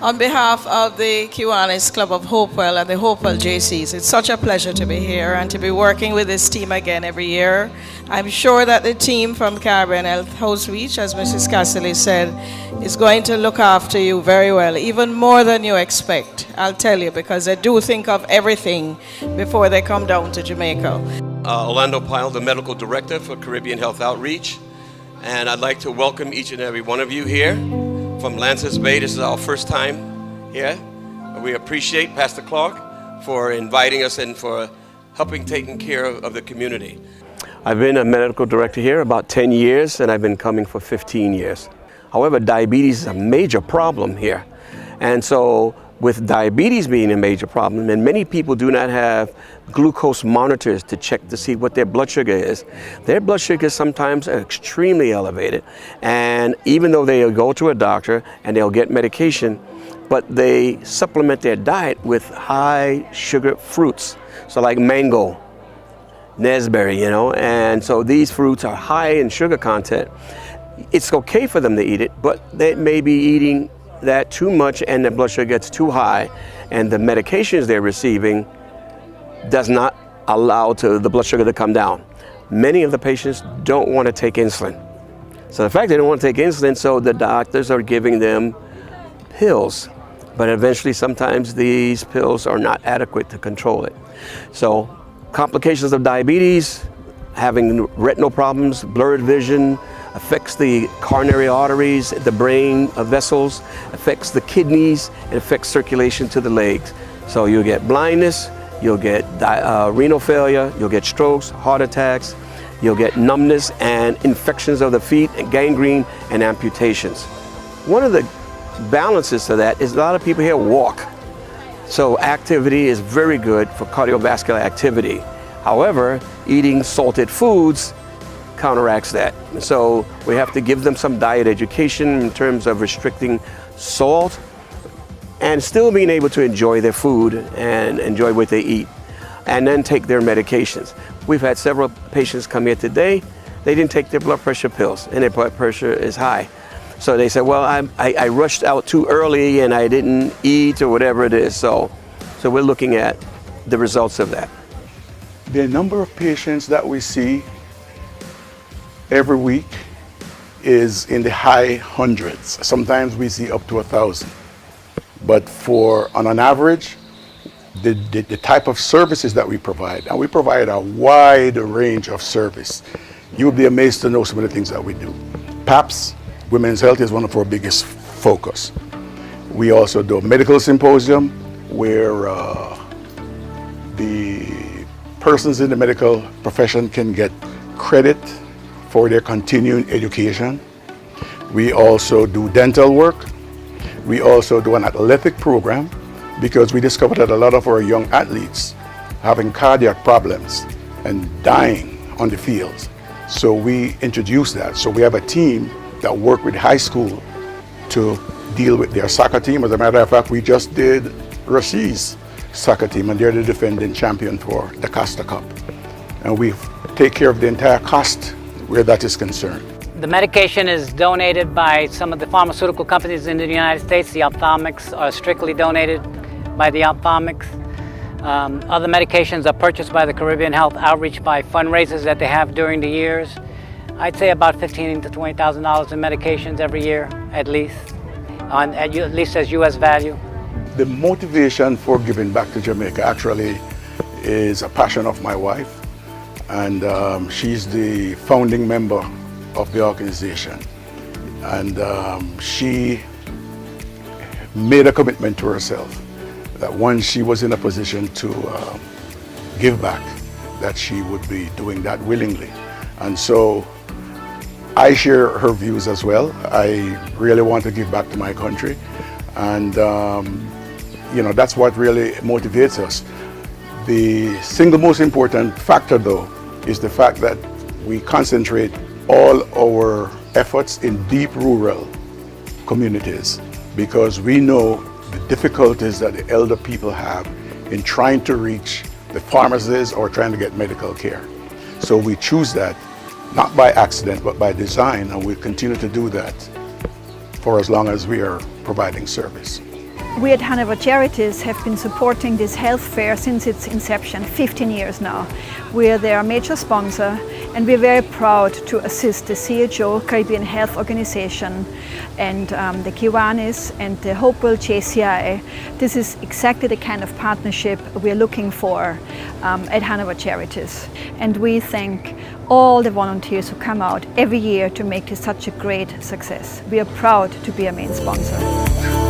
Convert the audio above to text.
On behalf of the Kiwanis Club of Hopewell and the Hopewell JCs, it's such a pleasure to be here and to be working with this team again every year. I'm sure that the team from Caribbean Health Outreach, as Mrs. Casserly said, is going to look after you very well, even more than you expect. I'll tell you, because they do think of everything before they come down to Jamaica. Orlando Pyle, the Medical Director for Caribbean Health Outreach, and I'd like to welcome each and every one of you here from Lancers Bay. This is our first time here. We appreciate Pastor Clark for inviting us and for helping taking care of the community. I've been a medical director here about 10 years, and I've been coming for 15 years. However, diabetes is a major problem here. And so with diabetes being a major problem, and many people do not have glucose monitors to check to see what their blood sugar is. Their blood sugars sometimes are extremely elevated, and even though they'll go to a doctor and they'll get medication, but they supplement their diet with high sugar fruits, so like mango, Nesberry, and so these fruits are high in sugar content. It's okay for them to eat it, but they may be eating that too much and the blood sugar gets too high, and the medications they're receiving does not allow the blood sugar to come down. Many of the patients don't want to take insulin. So the fact they don't want to take insulin, so the doctors are giving them pills, but eventually sometimes these pills are not adequate to control it. So complications of diabetes, having retinal problems, blurred vision, affects the coronary arteries, the brain vessels, affects the kidneys, it affects circulation to the legs. So you'll get blindness, you'll get renal failure, you'll get strokes, heart attacks, you'll get numbness and infections of the feet, and gangrene and amputations. One of the balances to that is a lot of people here walk. So activity is very good for cardiovascular activity. However, eating salted foods counteracts that. So we have to give them some diet education in terms of restricting salt and still being able to enjoy their food and enjoy what they eat, and then take their medications. We've had several patients come here today, they didn't take their blood pressure pills and their blood pressure is high. So they said, well, I rushed out too early and I didn't eat or whatever it is. So we're looking at the results of that. The number of patients that we see every week is in the high hundreds. Sometimes we see up to 1,000. But on an average, the type of services that we provide, and we provide a wide range of service. You would be amazed to know some of the things that we do. PAPS, women's health, is one of our biggest focus. We also do a medical symposium where the persons in the medical profession can get credit for their continuing education. We also do dental work. We also do an athletic program, because we discovered that a lot of our young athletes having cardiac problems and dying on the fields. So we introduced that. So we have a team that work with high school to deal with their soccer team. As a matter of fact, we just did Rashi's soccer team, and they're the defending champion for the Costa Cup. And we take care of the entire cost where that is concerned. The medication is donated by some of the pharmaceutical companies in the United States. The ophthalmics are strictly donated by the ophthalmics. Other medications are purchased by the Caribbean Health Outreach by fundraisers that they have during the years. I'd say about $15,000 to $20,000 in medications every year, at least as U.S. value. The motivation for giving back to Jamaica actually is a passion of my wife, and she's the founding member of the organization. And she made a commitment to herself that once she was in a position to give back, that she would be doing that willingly. And so I share her views as well. I really want to give back to my country, and that's what really motivates us. The single most important factor, though, is the fact that we concentrate all our efforts in deep rural communities, because we know the difficulties that the elder people have in trying to reach the pharmacies or trying to get medical care. So we choose that not by accident but by design, and we'll continue to do that for as long as we are providing service. We at Hanover Charities have been supporting this health fair since its inception, 15 years now. We are their major sponsor, and we're very proud to assist the CHO, Caribbean Health Organization, and the Kiwanis and the Hopewell JCI. This is exactly the kind of partnership we're looking for at Hanover Charities. And we thank all the volunteers who come out every year to make this such a great success. We are proud to be a main sponsor.